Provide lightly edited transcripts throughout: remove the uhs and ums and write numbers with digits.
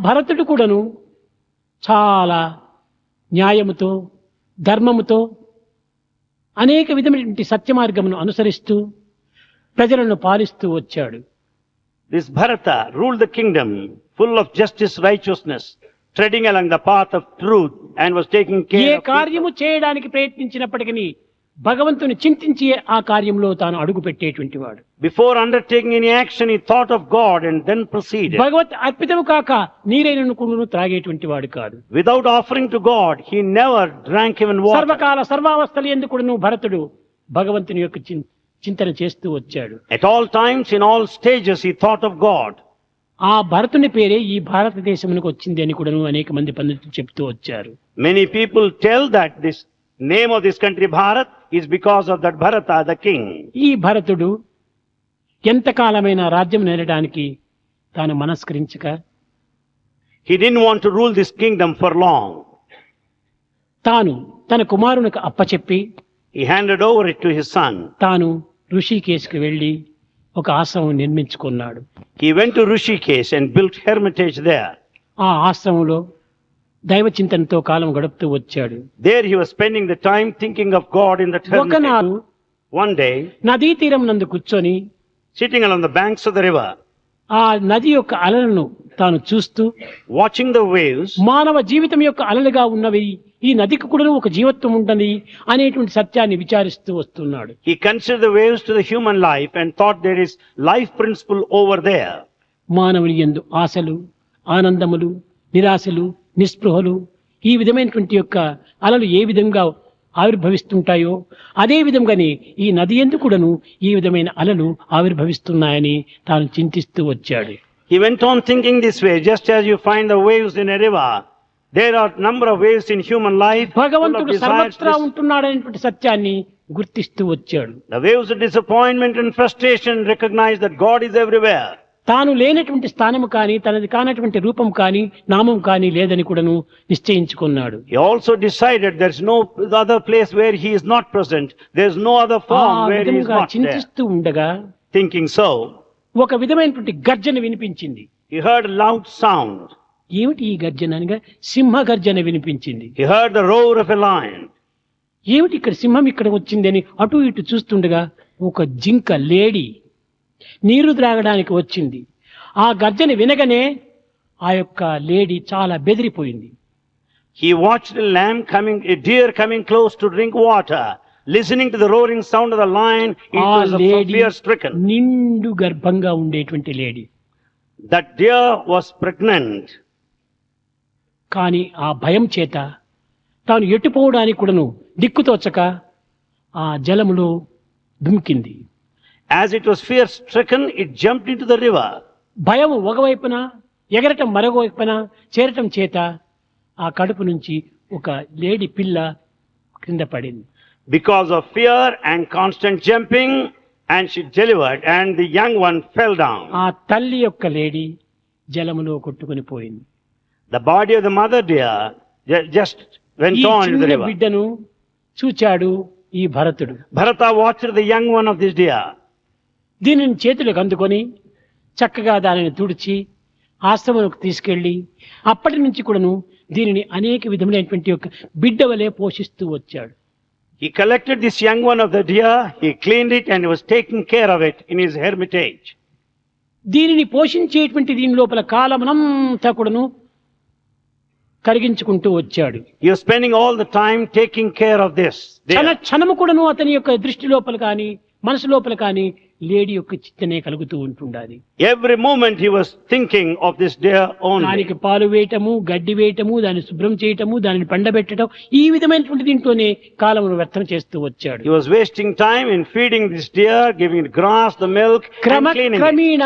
భరతుడు కూడాను చాలా న్యాయముతో ధర్మముతో అనేక విధమైనటువంటి సత్య మార్గమును అనుసరిస్తూ ప్రజలను పాలిస్తూ వచ్చాడు. This Bharata ruled the kingdom full of justice, righteousness, treading along the path of truth and was taking A care of కార్యము చేయడానికి ప్రయత్నించినప్పటికీ భగవంతుని చింతించి ఆ కార్యంలో తాను అడుగు పెట్టేటువంటి వాడు. Before undertaking any action, he thought of God and then proceeded. భగవత్ అర్పితము కాక నీరైన కుండును త్రాగేటువంటి వాడు కాదు. Without offering to God, he never drank even water. సర్వకాల సర్వావస్థలు ఎందుకును భరతుడు భగవంతుని యొక్క చింతన చేస్తూ వచ్చాడు. At all times, in all stages, he thought of God. ఆ భరతుని పేరే ఈ భారతదేశమునకు వచ్చింది అని కూడాను అనేక మంది పండితులు చెప్తూ వచ్చారు. Many people tell that this name of this country, Bharat, is because of that Bharata, the king. ఈ భరతుడు ఎంతకాలమైన రాజ్యం నేలడానికి తాను మనస్కరించక He didn't want to rule this kingdom for long. తాను తన కుమారునికి అప్పచెప్పి He handed over it to his son. తాను ఋషికేశ్కి వెళ్ళి ఒక ఆశ్రమం నిర్మించుకున్నాడు. He went to Rishikesh and built hermitage there. ఆ ఆశ్రమంలో దైవ చింతనతో కాలం గడుపుతూ వచ్చాడు. There he was spending the time thinking of God in that hermitage. ఒకనాడు One day, నదీ తీరం నందు కూర్చొని sitting along the banks of the river, ఆ నది యొక్క అలలను తాను చూస్తూ watching the waves, మానవ జీవితం యొక్క అలలుగా ఉన్నవి ఈ నదికి కూడా ఒక జీవత్వం ఉంటుంది అనేటువంటి సత్యాన్ని విచారిస్తూ వస్తున్నాడు. he considered the waves to the human life and thought there is life principle over there. మానవుని యందు ఆశలు, ఆనందములు, నిరాశలు, నిస్పృహలు ఈ విధమైనటువంటి యొక్క అలలు ఏ విధంగా ఆవిర్భవిస్తుంటాయో అదే విధంగానే ఈ నది యందు కూడాను ఈ విధమైన అలలు ఆవిర్భవిస్తున్నాయని తాను చింతిస్తూ వచ్చాడు. He went on thinking this way, just as you find the waves in a river, there are number of waves in human life full of భగవంతుడు desires. సర్వత్రా ఉంటున్నాడనేటువంటి సత్యాన్ని గుర్తిస్తూ వచ్చాడు. The waves of disappointment and frustration recognize that God is everywhere. తాను లేనటువంటి స్థానము కానీ తనది కానటువంటి రూపం కానీ నామం కానీ లేదని కూడాను నిశ్చయించుకున్నాడు. He also decided there's no other place where he is not present. There's no other ఆ form where he is విధముగా not there. చింతిస్తూ ఉండగా Thinking so, ఒక విధమైనటువంటి గర్జన వినిపించింది. he heard a loud sound. ఏమిటి ఈ గర్జన అనగా సింహ గర్జన వినిపించింది. He heard the roar of a lion. ఏమిటి ఇక్కడ సింహం ఇక్కడ వచ్చిందని అటు ఇటు చూస్తుండగా ఒక జింక లేడి నీరు త్రాగడానికి వచ్చింది. ఆ గర్జన వినగానే ఆ యొక్క లేడి చాలా బెదిరిపోయింది. He watched a deer coming close to drink water. Listening to the roaring sound of the lion, it ఆ was లేడి fear stricken. నిండు గర్భంగా ఉండేటువంటి లేడి. That deer was pregnant. కానీ ఆ భయం చేత తాను ఎట్టుపోవడానికి కూడాను దిక్కుతోచక ఆ జలములో దుమికింది. As it was fear stricken, it jumped into the river. భయం ఒకవైపున ఎగరటం మరొక వైపున చేరటం చేత ఆ కడుపు నుంచి ఒక లేడి పిల్ల క్రింద పడింది. Because of fear and constant jumping, and she delivered, and the young one fell down. ఆ తల్లి యొక్క లేడి జలములో కొట్టుకుని పోయింది. The body of the mother deer just went ఈ on into the చిన్న river. బిడ్డను చూచాడు ఈ భరతుడు. Bharata watched the young one of this deer. దీనిని చేతులకు అందుకొని చక్కగా దానిని తుడిచి ఆశ్రమంలోకి తీసుకెళ్లి అప్పటి నుంచి కూడాను దీనిని అనేక విధములైనటువంటి యొక్క బిడ్డ వలె పోషిస్తూ వచ్చాడు. He collected this young one of the deer, he cleaned it and was taking care of it in his hermitage. దీనిని పోషించేటువంటి దీని లోపల కాలమనంతా కూడాను కరిగించుకుంటూ వచ్చాడు. He was spending all the time taking care of this deer. క్షణము కూడాను అతని యొక్క దృష్టి లోపల కానీ మనసు లోపల కానీ లేడి యొక్క చింతనే కలుగుతూ ఉంటుండాలి. Every moment he was thinking of this deer only. దానికి పాలు వేయటము, గడ్డి వేయటము, దాన్ని శుభ్రం చేయటము, దానిని పండబెట్టడం ఈ విధమైనటువంటి దీంట్లోనే కాలమును వ్యర్థం చేస్తూ వచ్చాడు. He was wasting time in feeding this deer, giving it grass, the milk, and cleaning it. క్రమేణ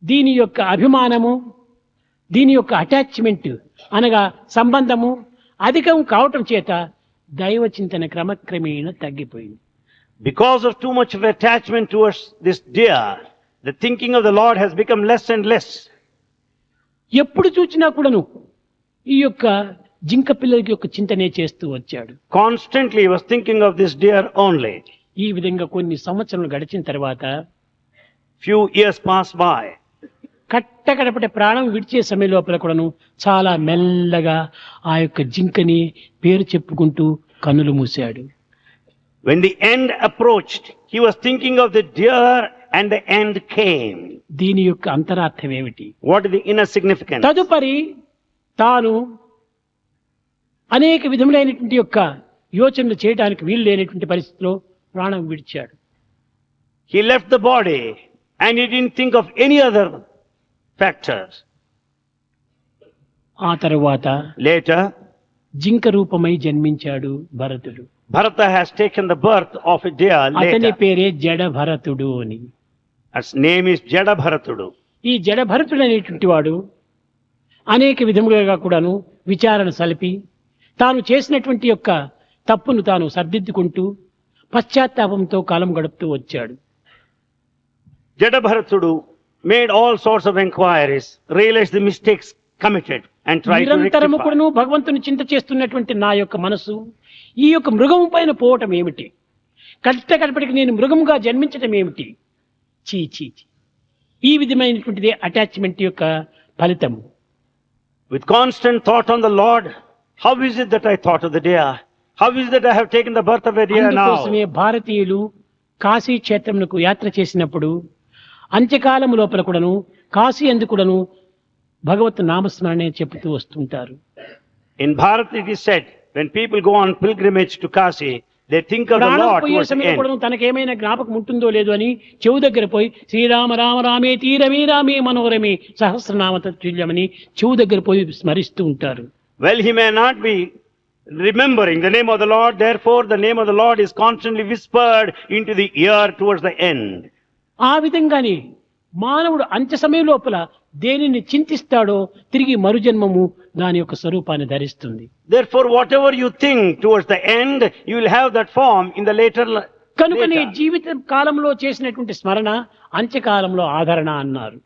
దీని యొక్క అభిమానము, దీని యొక్క అటాచ్మెంట్ అనగా సంబంధము అధికం కావటం చేత దైవ చింతన క్రమక్రమేణ తగ్గిపోయింది. Because of too much of attachment towards this deer, the thinking of the Lord has become less and less. ఎప్పుడు చూచినా కూడాను ఈ యొక్క జింక పిల్లలకి యొక్క చింతనే చేస్తూ వచ్చాడు. Constantly he was thinking of this deer only. ఈ విధంగా కొన్ని సంవత్సరాలు గడిచిన తర్వాత Few years passed by. కట్టకడపటి ప్రాణం విడిచే సమయం లోపల కూడాను చాలా మెల్లగా ఆ యొక్క జింకని పేరు చెప్పుకుంటూ కన్నులు మూశాడు. When the end approached, he was thinking of the deer and the end came. దీని యొక్క అంతరార్థం ఏమిటి? What is the inner significance? తదుపరి తాను అనేక విధములైనటువంటి యొక్క యోచనలు చేయడానికి వీలు లేనటువంటి పరిస్థితిలో ప్రాణం విడిచాడు. He left the body and he didn't think of any other factors. ఆ తరువాత Later, జింక రూపమై జన్మించాడు భరతుడు. Bharata has taken the birth of a deer అతని later. పేరే జడ భరతుడు అని. His name is Jada Bharatudu. ఈ జడ భరతుడు అనేటువంటి వాడు అనేక విధములుగా కూడాను విచారణ సలిపి తాను చేసినటువంటి యొక్క తప్పును తాను సర్దిద్దుకుంటూ పశ్చాత్తాపంతో కాలం గడుపుతూ వచ్చాడు. Jada Bharatudu made all sorts of enquiries, realized the mistakes committed and tried to నిరంతరము rectify. కూడాను భగవంతుని చింత చేస్తున్నటువంటి నా యొక్క మనసు ఈ యొక్క మృగము పైన పోవటం ఏమిటి, కట్టకడపటికి నేను మృగముగా జన్మించటం ఏమిటి, చీ చీ చీ. ఈ విధమైనటువంటిది అటాచ్మెంట్ యొక్క ఫలితము. With constant thought on the Lord, how is it that I thought of the deer? How is it that I have taken the birth of a deer అందుకోసమే now? భారతీయులు కాశీ క్షేత్రమునకు యాత్ర చేసినప్పుడు అంత్యకాలము లోపల కూడాను కాశీ అందు కూడాను భగవత్ నామస్మరణే చెబుతూ వస్తుంటారు. In Bharat it is said, when people go on pilgrimage to Kashi, they think of the ప్రాణం Lord పోయే towards the సమయంలో end. కూడా తనకేమైనా జ్ఞాపకం ఉంటుందో లేదో అని చెవు దగ్గర పోయి శ్రీరామ రామ రామే తీరమే రామే మనోరమే సహస్రనామ తత్తుల్యమని చెవు దగ్గర పోయి స్మరిస్తూ ఉంటారు. Well, he may not be remembering the name of the Lord, therefore the name of the Lord is constantly whispered into the ear towards the end. ఆ విధంగానే మానవుడు అంత్య సమయం లోపల దేనిని చింతిస్తాడో తిరిగి మరుజన్మము దాని యొక్క స్వరూపాన్ని ధరిస్తుంది. Therefore, whatever you think towards the end, you will have that form in the కనుకనే later. జీవిత కాలంలో చేసినటువంటి స్మరణ అంత్యకాలంలో ఆదరణ అన్నారు.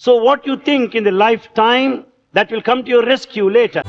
So what you think in the lifetime, that will come to your rescue later.